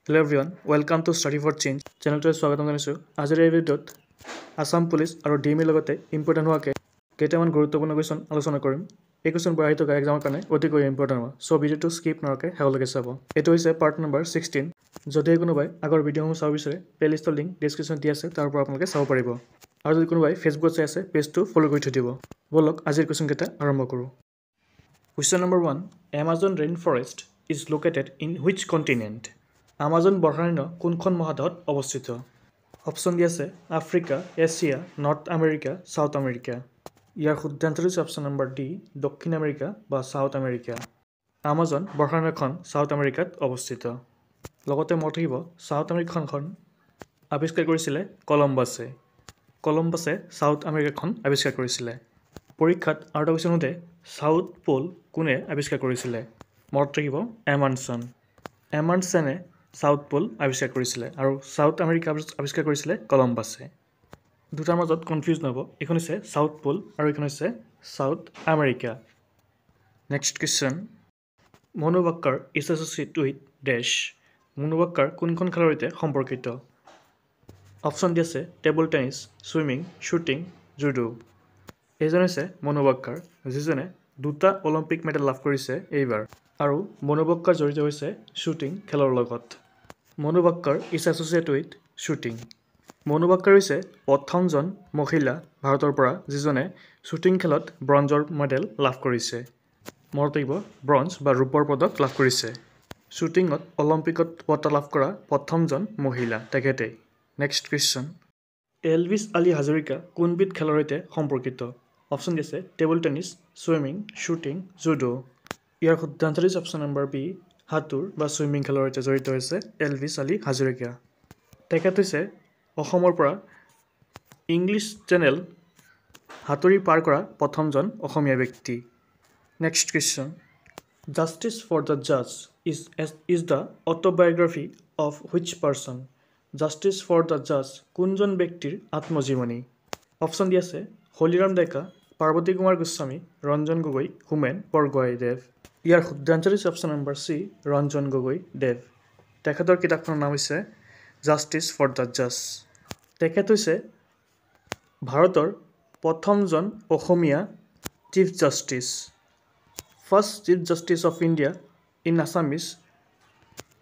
Hello everyone, welcome to Study for Change. চেনেলটোত স্বাগতম জনাইছোঁ। আজিৰ এই ভিডিঅ'ত আসাম পুলিচ আৰু ডিএমইৰ লগতে ইম্পৰ্টেণ্ট হোৱাকে কেইটামান গুৰুত্বপূৰ্ণ কুৱেশ্যন আলোচনা কৰিম। এই কুৱেশ্যনবোৰ আহি থকা এক্সামৰ কাৰণে অতিকৈ ইম্পৰ্টেণ্ট হয়। চ' ভিডিঅ'টো স্কিপ নকৰাকৈ শেষলৈকে চাব। এইটো হৈছে পাৰ্ট নম্বৰ 16। যদি কোনোবাই আগৰ ভিডিঅ'সমূহ চাব বিচাৰে প্লেলিষ্টৰ লিংক ডেছক্ৰিপশ্যনত দিয়া আছে, তাৰ পৰা আপোনালোকে চাব পাৰিব। আৰু যদি কোনোবাই ফেচবুকত চাই আছে পেজটো ফ'ল' কৰি থৈ দিব। ব'লক আজিৰ কুৱেশ্যনকেইটা আৰম্ভ কৰোঁ। Question number 1, Amazon rain forest is located in which continent? Amazon বৰ্ষাৰণ্য কোনখন মহাদেশত অৱস্থিত? অপশ্যন দি আছে Africa, Asia, North America, South America. ইয়াৰ শুদ্ধ এনচাৰ হৈছে অপশ্যন নম্বৰ ডি, দক্ষিণ আমেৰিকা বা ছাউথ আমেৰিকা। আমাজন বৰ্ষাৰণ্যখন ছাউথ আমেৰিকাত অৱস্থিত। লগতে মনত ৰাখিব ছাউথ আমেৰিকাখন আৱিষ্কাৰ কৰিছিলে কলম্বাছে। কলম্বাছে ছাউথ আমেৰিকাখন আৱিষ্কাৰ কৰিছিলে। পৰীক্ষাত আৰু এটা কুৱেশ্যন সোধে ছাউথ প'ল কোনে আৱিষ্কাৰ কৰিছিলে? মনত ৰাখিব এমাণ্ডছন। এমাণ্ডছনে ছাউথ প'ল আৱিষ্কাৰ কৰিছিলে আৰু ছাউথ আমেৰিকা আৱিষ্কাৰ কৰিছিলে কলম্বাছে। দুটাৰ মাজত কনফিউজ নহ'ব, এইখন হৈছে ছাউথ প'ল আৰু এইখন হৈছে South America. Next question, Manu Bhaker is associated with dash? Manu Bhaker কোনখন খেলৰ সৈতে সম্পৰ্কিত? অপশ্যন দি আছে table tennis, swimming, shooting, judo. এইজন হৈছে মনু ভাক্কাৰ, যিজনে 2টা অলিম্পিক মেডেল লাভ কৰিছে এইবাৰ। আৰু মনু ভাক্কাৰ জড়িত হৈছে শ্বুটিং খেলৰ লগত। Manu Bhaker is associated with shooting. Manu Bhaker হৈছে প্ৰথমজন মহিলা ভাৰতৰ পৰা যিজনে শ্বুটিং খেলত ব্ৰঞ্জৰ মেডেল লাভ কৰিছে। মনত ৰাখিব ব্ৰঞ্জ বা ৰূপৰ পদক লাভ কৰিছে। শ্বুটিঙত অলিম্পিকত বঁটা লাভ কৰা প্ৰথমজন মহিলা তেখেতেই। নেক্সট কুৱেশ্যন, এলভিছ আলী হাজৰিকা কোনবিধ খেলৰ সৈতে সম্পৰ্কিত? অপশ্যন দি আছে table tennis, swimming, shooting, judo. ইয়াৰ শুদ্ধ এনচাৰ হৈছে অপশ্যন নম্বৰ বি, সাঁতোৰ বা ছুইমিং খেলৰ সৈতে জড়িত হৈছে এলভিছ আলী হাজৰিকা। তেখেত হৈছে অসমৰ পৰা ইংলিছ চেনেল সাঁতুৰি পাৰ কৰা প্ৰথমজন অসমীয়া ব্যক্তি। Next question, Justice for the জাজ is the autobiography of which person? Justice for the জাজ কোনজন ব্যক্তিৰ আত্মজীৱনী? অপশ্যন দি আছে হলিৰাম ডেকা, পাৰ্বতী কুমাৰ গোস্বামী, ৰঞ্জন গগৈ, হোমেন বৰগোহাঞিদেৱ। ইয়াৰ শুদ্ধ এনচাৰ হৈছে option number C, Ranjan Gogoi দেৱ। তেখেতৰ কিতাপখনৰ নাম হৈছে জাষ্টিছ ফৰ দ্য জাজ। তেখেত হৈছে ভাৰতৰ প্ৰথমজন অসমীয়া chief justice. First chief justice of India in Assamese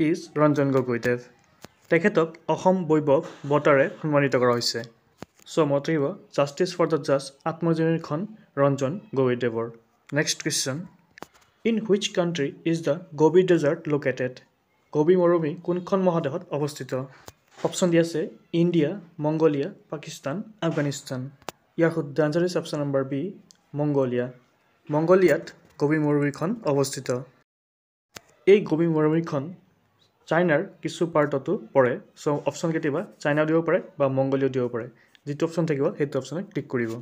is Ranjan গগৈদেৱ। তেখেতক অসম বৈভৱ বঁটাৰে সন্মানিত কৰা হৈছে। চ' মনত ৰাখিব জাষ্টিছ ফৰ দ্য জাজ আত্মজীৱনীখন ৰঞ্জন গগৈদেৱৰ। Next question, in which country is the Gobi desert located? Gobi মৰুভূমি কোনখন মহাদেশত অৱস্থিত? অপশ্যন দি আছে ইণ্ডিয়া, মংগোলিয়া, পাকিস্তান, আফগানিস্তান। ইয়াৰ শুদ্ধ এনচাৰ হৈছে অপশ্যন নম্বৰ বি, মংগোলিয়া। মংগোলিয়াত গবি মৰুভূমিখন অৱস্থিত। এই গবি মৰুভূমিখন চাইনাৰ কিছু পাৰ্টতো পৰে। চ' অপশ্যন কেতিয়াবা চাইনাও দিব পাৰে বা মংগোলিয়াও দিব পাৰে। যিটো অপশ্যন থাকিব সেইটো অপশ্যনে ক্লিক কৰিব।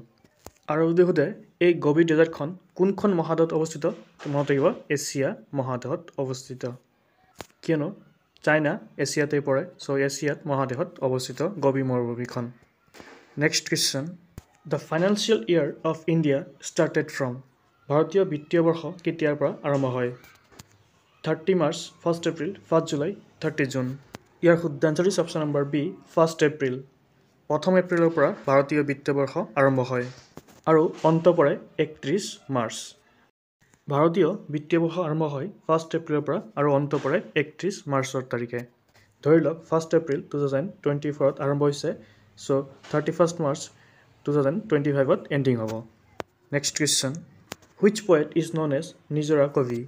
আৰু যদি সোধে এই গবি ডেজাৰ্টখন কোনখন মহাদেশত অৱস্থিত, মনত ৰাখিব এছিয়া মহাদেশত অৱস্থিত। কিয়নো চাইনা এছিয়াতে পৰে, চ' এছিয়াত মহাদেশত অৱস্থিত গবি মৰুভূমিখন। Next question, the financial year of India started from? ভাৰতীয় বিত্তীয় বৰ্ষ কেতিয়াৰ পৰা আৰম্ভ হয়? 30 মাৰ্চ, 1 এপ্ৰিল, 1 জুলাই, 30 জুন। ইয়াৰ শুদ্ধ এনচাৰ হৈছে অপশ্যন নম্বৰ বি, 1 এপ্ৰিল। 1 এপ্ৰিলৰ পৰা ভাৰতীয় বিত্তীয় বৰ্ষ আৰম্ভ হয় আৰু অন্ত পৰে 31 মাৰ্চ। ভাৰতীয় বিত্তীয় বৰ্ষ আৰম্ভ হয় 1 এপ্ৰিলৰ পৰা আৰু অন্ত পৰে 31 মাৰ্চৰ তাৰিখে। ধৰি লওক 1 এপ্ৰিল 2024ত আৰম্ভ হৈছে, চ' 31 মাৰ্চ 2025ত এণ্ডিং হ'ব। Next question, which poet is known as নিজৰা কবি?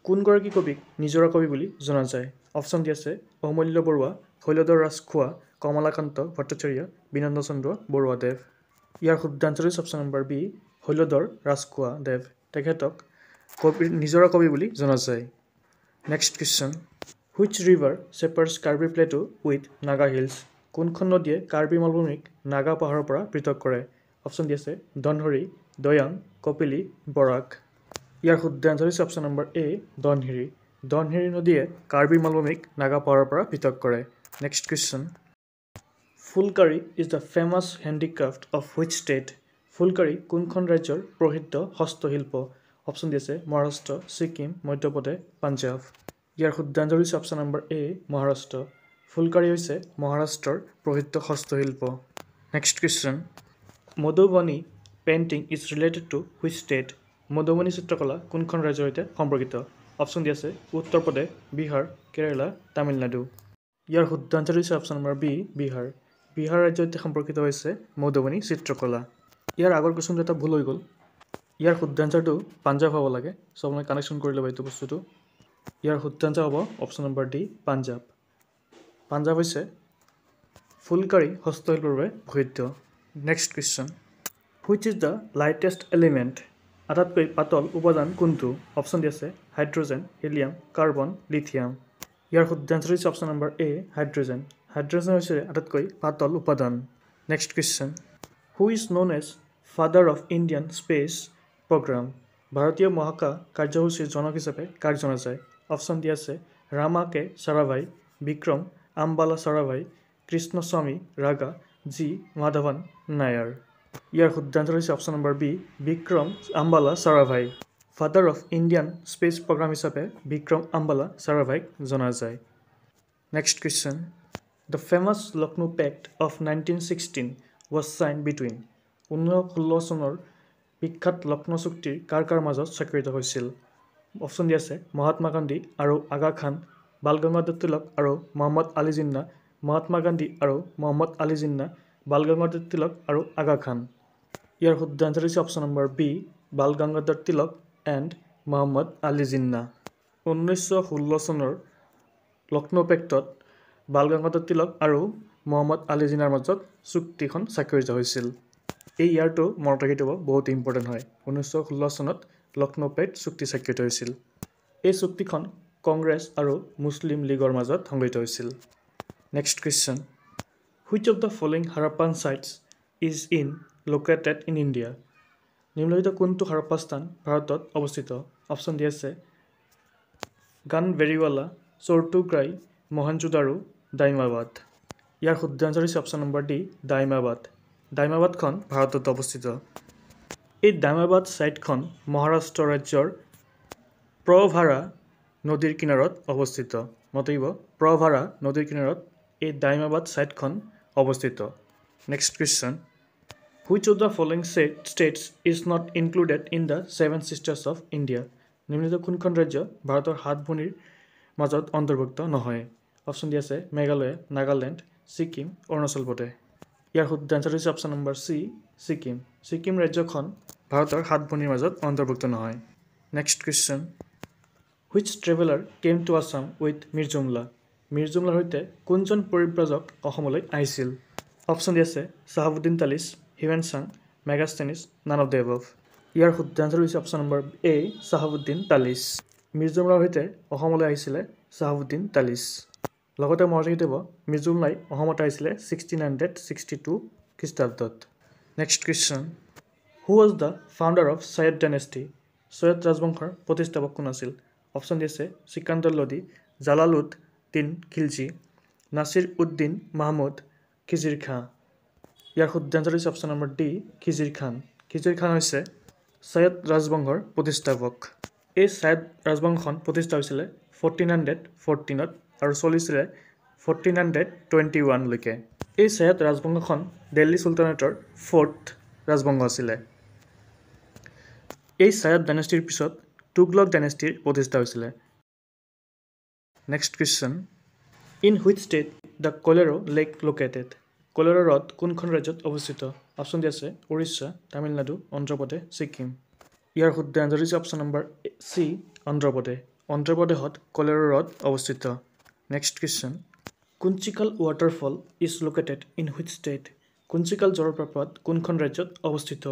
কোনগৰাকী কবিক নিজৰা কবি বুলি জনা যায়? অপশ্যন দি আছে অমূল্য বৰুৱা, শৈলধৰ ৰাজখোৱা, কমলাকান্ত ভট্টাচাৰ্য, বিনন্দ চন্দ্ৰ বৰুৱাদেৱ। ইয়াৰ শুদ্ধ এনচাৰ হৈছে option number B, Sailadhar Rajkhowa দেৱ। তেখেতক নিজৰা কবি বুলি জনা যায়। Next question, which river separates Karbi plateau with Naga hills? কোনখন নদীয়ে কাৰ্বি মালভূমিক নাগা পাহাৰৰ পৰা পৃথক কৰে? অপশ্যন দি আছে ধনশিৰি, দয়াং, কপিলী, বৰাক। ইয়াৰ শুদ্ধ এনচাৰ হৈছে option number A, Dhansiri. Dhansiri নদীয়ে কাৰ্বি মালভূমিক নাগা পাহাৰৰ পৰা পৃথক কৰে। Next question, Phulkari is the famous handicraft of which state? Phulkari কোনখন ৰাজ্যৰ প্ৰসিদ্ধ হস্তশিল্প? অপশ্যন দি আছে মহাৰাষ্ট্ৰ, ছিকিম, মধ্যপ্ৰদেশ, পাঞ্জাৱ। ইয়াৰ শুদ্ধ আনসাৰ হৈছে অপশ্যন নম্বৰ এ মহাৰাষ্ট্ৰ ফুলকাৰী হৈছে মহাৰাষ্ট্ৰৰ প্ৰসিদ্ধ হস্তশিল্প next question Madhubani painting is related to which state Madhubani চিত্ৰকলা কোনখন ৰাজ্যৰ সৈতে সম্পৰ্কিত অপশ্যন দি আছে উত্তৰ প্ৰদেশ বিহাৰ কেৰালা তামিলনাডু ইয়াৰ শুদ্ধ আনসাৰ হৈছে option number B Bihar Bihar ৰাজ্যৰ সৈতে সম্পৰ্কিত হৈছে মধুবনী চিত্ৰকলা ইয়াৰ আগৰ কুৱেশ্যনটো এটা ভুল হৈ গ'ল ইয়াৰ শুদ্ধ আনসাৰটো পাঞ্জাৱ হ'ব লাগে চ' আপোনালোকে কানেকশ্যন কৰি ল'ব এইটো বস্তুটো ইয়াৰ শুদ্ধ আনসাৰ হ'ব option number D Punjab Punjab হৈছে ফুলকাৰী হস্তশিল্পৰ বাবে প্ৰসিদ্ধ next question which is the lightest element আটাইতকৈ পাতল উপাদান কোনটো অপশ্যন দি আছে হাইড্ৰজেন হিলিয়াম কাৰ্বন লিথিয়াম ইয়াৰ শুদ্ধ আনসাৰ হৈছে option number A hydrogen hydrogen হৈছে আটাইতকৈ পাতল উপাদান next question who is known as father of Indian space programme ভাৰতীয় মহাকাশ কাৰ্যসূচীৰ জনক হিচাপে কাক জনা যায় অপশ্যন দি আছে ৰামা কে সাৰাভাই বিক্ৰম আম্বালা সাৰাভাই কৃষ্ণস্বামী ৰাগা জি মাধৱন নায়াৰ ইয়াৰ শুদ্ধ আনসাৰ হৈছে option number B Vikram Ambala Sarabhai father of Indian space programme হিচাপে বিক্ৰম আম্বালা সাৰাভাইক জনা যায় next question the famous Lucknow pact of 1916 was sign between 1916 চনৰ বিখ্যাত লক্ষ্ণৌ চুক্তিৰ কাৰ কাৰ মাজত স্বাক্ষৰিত হৈছিল অপশ্যন দি আছে মহাত্মা গান্ধী আৰু আগা খান বাল গংগাধৰ তিলক আৰু মহম্মদ আলী জিন্না মহাত্মা গান্ধী আৰু মহম্মদ আলী জিন্না বাল গংগাধৰ তিলক আৰু আগা খান ইয়াৰ শুদ্ধ আনসাৰ হৈছে option number B Bal Gangadhar Tilak and Mohammad Ali Jinnah 1916 চনৰ লক্ষ্ণৌ পেক্টত বাল গংগাধৰ তিলক আৰু মহম্মদ আলী জিন্নাৰ মাজত চুক্তিখন স্বাক্ষৰিত হৈছিল এই ইয়াৰটো মনত ৰাখি থ'ব বহুত ইম্পৰ্টেণ্ট হয় 1916 চনত লক্ষ্ণৌ পেক্ট চুক্তি স্বাক্ষৰিত হৈছিল এই চুক্তিখন কংগ্ৰেছ আৰু মুছলিম লীগৰ মাজত সংগঠিত হৈছিল next question which of the following Harappan sites is in located in India নিম্নলিখিত কোনটো হাৰাপ্পা স্থান ভাৰতত অৱস্থিত অপশ্যন দি আছে গানবেৰিৱালা চৰ্টুগ্ৰাই মহেঞ্জোদাৰো দাইমাবাদ ইয়াৰ শুদ্ধ আনসাৰ হৈছে অপশ্যন নম্বৰ ডি দাইমাবাদখন ভাৰতত অৱস্থিত এই দাইমাবাদ ছাইটখন মহাৰাষ্ট্ৰ ৰাজ্যৰ প্ৰভাৰা নদীৰ কিনাৰত অৱস্থিত মতৰিব প্ৰভাৰা নদীৰ কিনাৰত এই দাইমাবাদ ছাইটখন অৱস্থিত next question which of the following states is not included in the seven sisters of India নিম্নলিখিত কোনখন ৰাজ্য ভাৰতৰ সাত ভনীৰ মাজত অন্তৰ্ভুক্ত নহয় অপশ্যন দি আছে মেঘালয় নাগালেণ্ড ছিকিম অৰুণাচল প্ৰদেশ ইয়াৰ শুদ্ধ আনসাৰ হৈছে অপশ্যন নম্বৰ চি ছিকিম ৰাজ্যখন ভাৰতৰ সাত ভনীৰ মাজত অন্তৰ্ভুক্ত নহয় next question which traveller came to Assam with মিৰ্জুমলাৰ সৈতে কোনজন পৰিব্ৰাজক অসমলৈ আহিছিল অপশ্যন দি আছে Shahabuddin Talish Hiuen Tsang Megasthenes none of the above ইয়াৰ শুদ্ধ আনসাৰ হৈছে option number A Shahabuddin Talish মিৰ্জুমলাৰ সৈতে অসমলৈ আহিছিলে চাহাবুদ্দিন তালিছ লগতে মনত ৰাখি থ'ব মিৰ্জুমলাই অসমত আহিছিলে 1662 খ্ৰীষ্টাব্দত next question who was the founder of Syed dynasty Syed ৰাজবংশৰ প্ৰতিষ্ঠাপক কোন আছিল অপশ্যন দি আছে চিকান্দৰ লোডি জালালুদ্দিন খিলজী নাছিৰ উদ্দিন মাহমুদ খিজিৰ খাঁ ইয়াৰ শুদ্ধ আনসাৰ হৈছে অপশ্যন নম্বৰ ডি খিজিৰ খান হৈছে চৈয়দ ৰাজবংশৰ প্ৰতিষ্ঠাপক এই চৈয়দ ৰাজবংশখন প্ৰতিষ্ঠা হৈছিলে 1414 আৰু চলিছিলে 1421 লৈকে এই চৈয়দ ৰাজবংশখন দিল্লী চুলতানেটৰ 4th ৰাজবংশ আছিলে এই চৈয়দ ডাইনেষ্টিৰ পিছত তুগলক ডাইনেষ্টিৰ প্ৰতিষ্ঠা হৈছিলে next question in which state the Kolleru lake located Kolleru হ্ৰদ কোনখন ৰাজ্যত অৱস্থিত অপশ্যন দি আছে উৰিষ্যা তামিলনাডু অন্ধ্ৰপ্ৰদেশ ছিকিম ইয়াৰ শুদ্ধ আনসাৰ হৈছে অপশ্যন নম্বৰ চি অন্ধ্ৰপ্ৰদেশত কলেৰো হ্ৰদ অৱস্থিত next question Kunchikal waterfall is located in which state Kunchikal জলপ্ৰপাত কোনখন ৰাজ্যত অৱস্থিত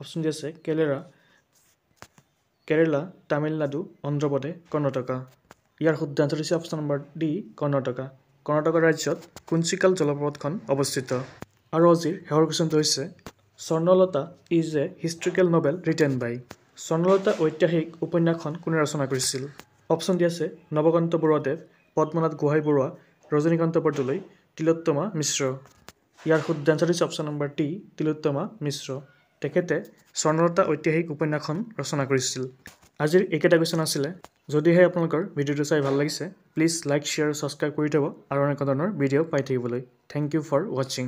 অপশ্যন দি আছে কেৰেলা তামিলনাডু অন্ধ্ৰপ্ৰদেশ কৰ্ণাটকা ইয়াৰ শুদ্ধ আনসাৰ হৈছে অপশ্যন নম্বৰ ডি কৰ্ণাটকা ৰাজ্যত কুঞ্চিকাল জলপ্ৰপাতখন অৱস্থিত আৰু আজিৰ শেষৰ কুৱেশ্যনটো হৈছে Swarnalata is a historical novel written by Swarnalata ঐতিহাসিক উপন্যাসখন কোনে ৰচনা কৰিছিল অপশ্যন দি আছে নৱকান্ত বৰুৱাদেৱ পদ্মনাথ গোহাঁই বৰুৱা ৰজনীকান্ত বৰদলৈ তিলোত্তমা মিশ্ৰ ইয়াৰ শুদ্ধ আনসাৰ হৈছে অপশ্যন নম্বৰ ডি তিলোত্তমা মিশ্ৰ তেখেতে স্বৰ্ণলতা ঐতিহাসিক উপন্যাসখন ৰচনা কৰিছিল আজিৰ এইকেইটা কুৱেশ্যন আছিলে যদিহে আপোনালোকৰ ভিডিঅ'টো চাই ভাল লাগিছে প্লিজ লাইক শ্বেয়াৰ ছাবস্ক্ৰাইব কৰি থ'ব আৰু এনেকুৱা ধৰণৰ ভিডিঅ' পাই থাকিবলৈ থেংক ইউ ফৰ ৱাচিং